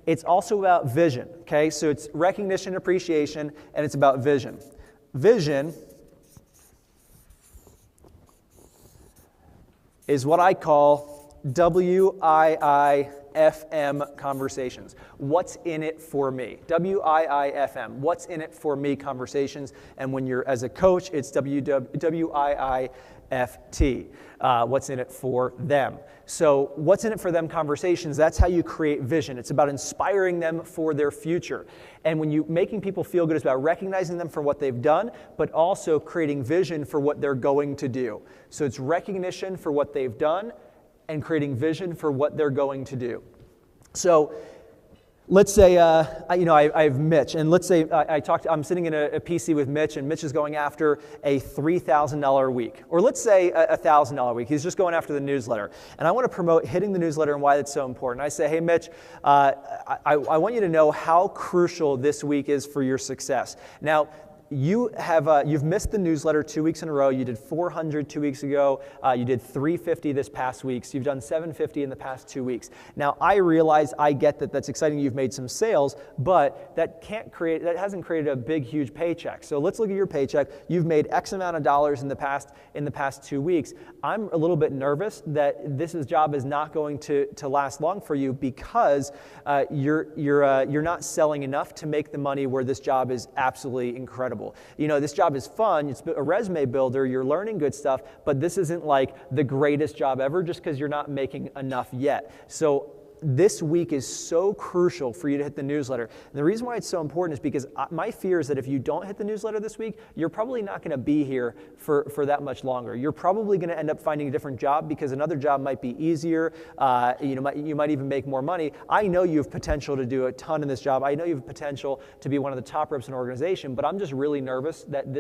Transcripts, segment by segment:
It's also about vision, okay? So it's recognition, appreciation, and it's about vision. Vision is what I call WIIFM conversations. What's in it for me? WIIFM, what's in it for me conversations. And when you're as a coach, it's WIIFT, what's in it for them. So what's in it for them conversations, that's how you create vision. It's about inspiring them for their future. And when you're making people feel good, it's about recognizing them for what they've done, but also creating vision for what they're going to do. So it's recognition for what they've done and creating vision for what they're going to do. So let's say, I have Mitch, and let's say I'm sitting in a PC with Mitch, and Mitch is going after a $3,000 a week. Or let's say a $1,000 a week. He's just going after the newsletter. And I want to promote hitting the newsletter and why that's so important. I say, hey, Mitch, I want you to know how crucial this week is for your success. Now, you've missed the newsletter 2 weeks in a row. You did 400 2 weeks ago. You did 350 this past week. So you've done 750 in the past 2 weeks. Now, I realize, I get that that's exciting. You've made some sales, but that hasn't created a big, huge paycheck. So let's look at your paycheck. You've made X amount of dollars in the past 2 weeks. I'm a little bit nervous that this job is not going to last long for you because you're not selling enough to make the money where this job is absolutely incredible. You know, this job is fun. It's a resume builder. You're learning good stuff, but this isn't like the greatest job ever just because you're not making enough yet. So this week is so crucial for you to hit the newsletter. And the reason why it's so important is because my fear is that if you don't hit the newsletter this week, you're probably not going to be here for that much longer. You're probably going to end up finding a different job because another job might be easier. You might even make more money. I know you have potential to do a ton in this job. I know you have potential to be one of the top reps in an organization, but I'm just really nervous that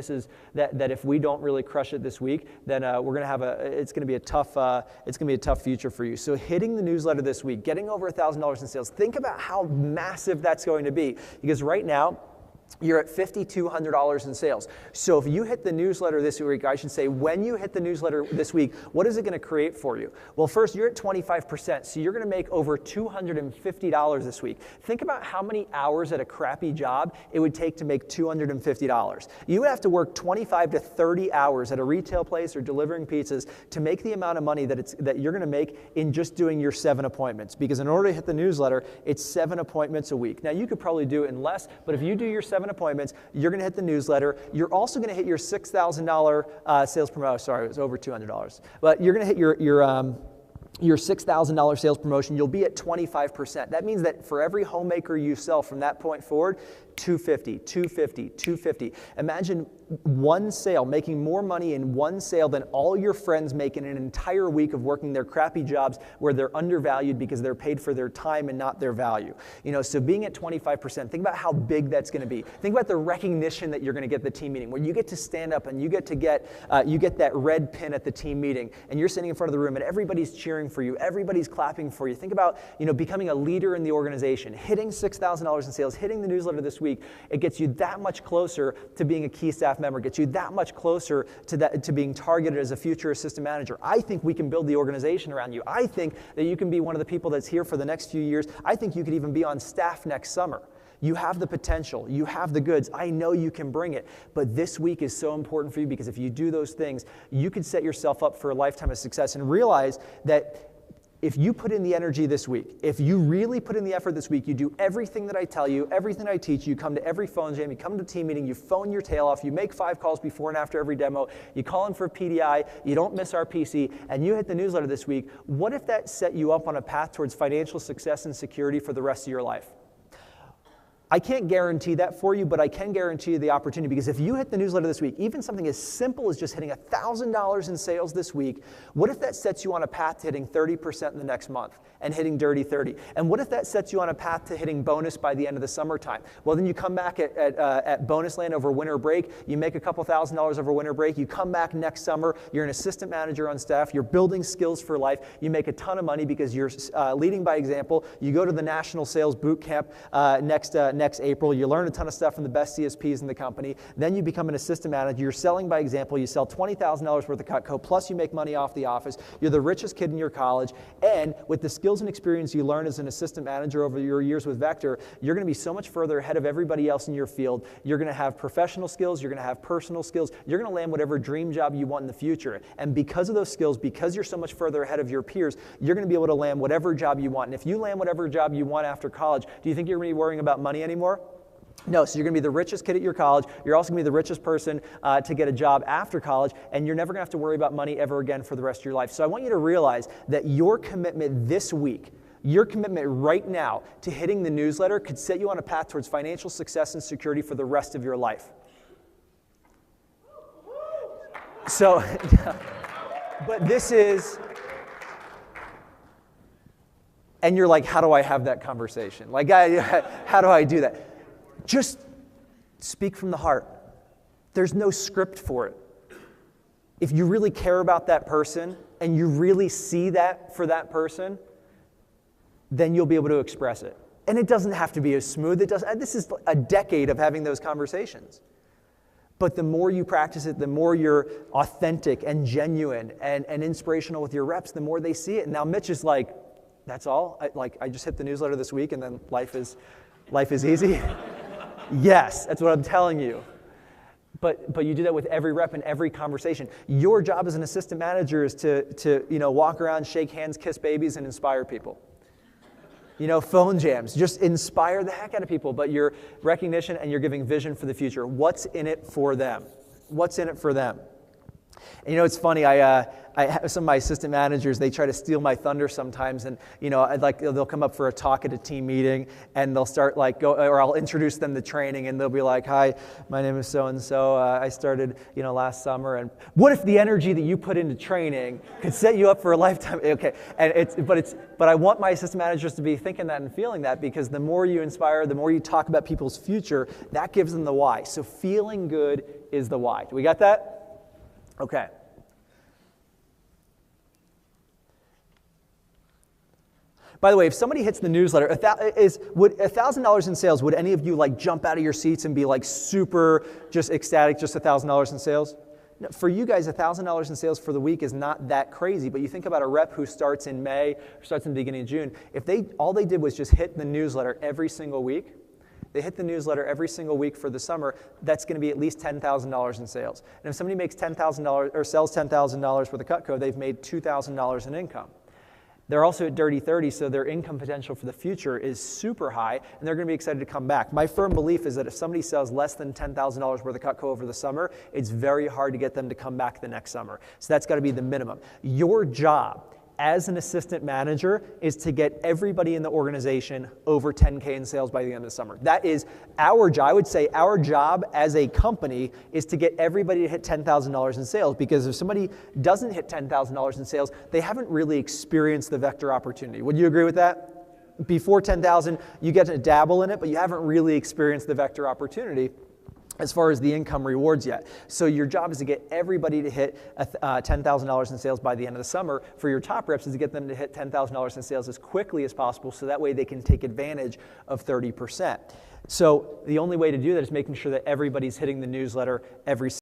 that if we don't really crush it this week, then it's going to be a tough future for you. So hitting the newsletter this week, getting over $1,000 in sales. Think about how massive that's going to be, because right now you're at $5,200 in sales. So if you hit the newsletter this week, I should say, when you hit the newsletter this week, what is it going to create for you? Well, first, you're at 25%, so you're going to make over $250 this week. Think about how many hours at a crappy job it would take to make $250. You would have to work 25 to 30 hours at a retail place or delivering pizzas to make the amount of money that you're going to make in just doing your 7 appointments. Because in order to hit the newsletter, it's 7 appointments a week. Now, you could probably do it in less, but if you do your 7 appointments, you're going to hit the newsletter. You're also going to hit your $6,000 sales promotion. Sorry, it was over $200. But you're going to hit your $6,000 sales promotion. You'll be at 25%. That means that for every homemaker you sell from that point forward, 250, 250, 250. Imagine one sale, making more money in one sale than all your friends make in an entire week of working their crappy jobs where they're undervalued because they're paid for their time and not their value. You know, so being at 25%, think about how big that's going to be. Think about the recognition that you're going to get at the team meeting, where you get to stand up and you get that red pin at the team meeting, and you're sitting in front of the room and everybody's cheering for you, everybody's clapping for you. Think about, becoming a leader in the organization, hitting $6,000 in sales, hitting the newsletter this week. It gets you that much closer to being a key staff member, gets you that much closer to being targeted as a future assistant manager. I think we can build the organization around you. I think that you can be one of the people that's here for the next few years. I think you could even be on staff next summer. You have the potential. You have the goods. I know you can bring it. But this week is so important for you because if you do those things, you can set yourself up for a lifetime of success and realize that if you put in the energy this week, if you really put in the effort this week, you do everything that I tell you, everything I teach you, come to every phone jam, you come to a team meeting, you phone your tail off, you make 5 calls before and after every demo, you call in for PDI, you don't miss RPC, and you hit the newsletter this week, what if that set you up on a path towards financial success and security for the rest of your life? I can't guarantee that for you, but I can guarantee you the opportunity, because if you hit the newsletter this week, even something as simple as just hitting $1,000 in sales this week, what if that sets you on a path to hitting 30% in the next month and hitting Dirty 30? And what if that sets you on a path to hitting bonus by the end of the summertime? Well, then you come back at bonus land over winter break, you make a couple $1,000s over winter break, you come back next summer, you're an assistant manager on staff, you're building skills for life, you make a ton of money because you're leading by example, you go to the National Sales Boot Camp next next April. You learn a ton of stuff from the best CSPs in the company. Then you become an assistant manager. You're selling by example. You sell $20,000 worth of Cutco, plus you make money off the office. You're the richest kid in your college. And with the skills and experience you learn as an assistant manager over your years with Vector, you're going to be so much further ahead of everybody else in your field. You're going to have professional skills. You're going to have personal skills. You're going to land whatever dream job you want in the future. And because of those skills, because you're so much further ahead of your peers, you're going to be able to land whatever job you want. And if you land whatever job you want after college, do you think you're going to be worrying about money anymore? No, so you're going to be the richest kid at your college. You're also going to be the richest person to get a job after college, and you're never going to have to worry about money ever again for the rest of your life. So I want you to realize that your commitment this week, your commitment right now to hitting the newsletter could set you on a path towards financial success and security for the rest of your life. So, but this is, and you're like, how do I have that conversation? Like, how do I do that? Just speak from the heart. There's no script for it. If you really care about that person and you really see that for that person, then you'll be able to express it. And it doesn't have to be as smooth. This is a decade of having those conversations. But the more you practice it, the more you're authentic and genuine and inspirational with your reps, the more they see it. And now Mitch is like, that's all? I just hit the newsletter this week and then life is easy? Yes, that's what I'm telling you. But you do that with every rep and every conversation. Your job as an assistant manager is to walk around, shake hands, kiss babies, and inspire people. Phone jams, just inspire the heck out of people, but your recognition and you're giving vision for the future. What's in it for them? What's in it for them? And it's funny, I have some of my assistant managers, they try to steal my thunder sometimes, and they'll come up for a talk at a team meeting, and they'll start or I'll introduce them to training, and they'll be like, "Hi, my name is so-and-so, I started, last summer, and what if the energy that you put into training could set you up for a lifetime?" Okay, and but I want my assistant managers to be thinking that and feeling that, because the more you inspire, the more you talk about people's future, that gives them the why. So feeling good is the why. Do we got that? Okay. By the way, if somebody hits the newsletter, would $1,000 in sales, would any of you jump out of your seats and be super just ecstatic, just $1,000 in sales? No, for you guys, $1,000 in sales for the week is not that crazy, but you think about a rep who starts in May, or starts in the beginning of June, if all they did was just hit the newsletter every single week, they hit the newsletter every single week for the summer, that's going to be at least $10,000 in sales. And if somebody makes $10,000 or sells $10,000 worth of Cutco, they've made $2,000 in income. They're also at Dirty 30, so their income potential for the future is super high, and they're going to be excited to come back. My firm belief is that if somebody sells less than $10,000 worth of Cutco over the summer, it's very hard to get them to come back the next summer. So that's got to be the minimum. Your job as an assistant manager is to get everybody in the organization over 10K in sales by the end of the summer. That is our job. I would say our job as a company is to get everybody to hit $10,000 in sales, because if somebody doesn't hit $10,000 in sales, they haven't really experienced the Vector opportunity. Would you agree with that? Before 10,000, you get to dabble in it, but you haven't really experienced the Vector opportunity as far as the income rewards yet. So your job is to get everybody to hit $10,000 in sales by the end of the summer. For your top reps is to get them to hit $10,000 in sales as quickly as possible, so that way they can take advantage of 30%. So the only way to do that is making sure that everybody's hitting the newsletter every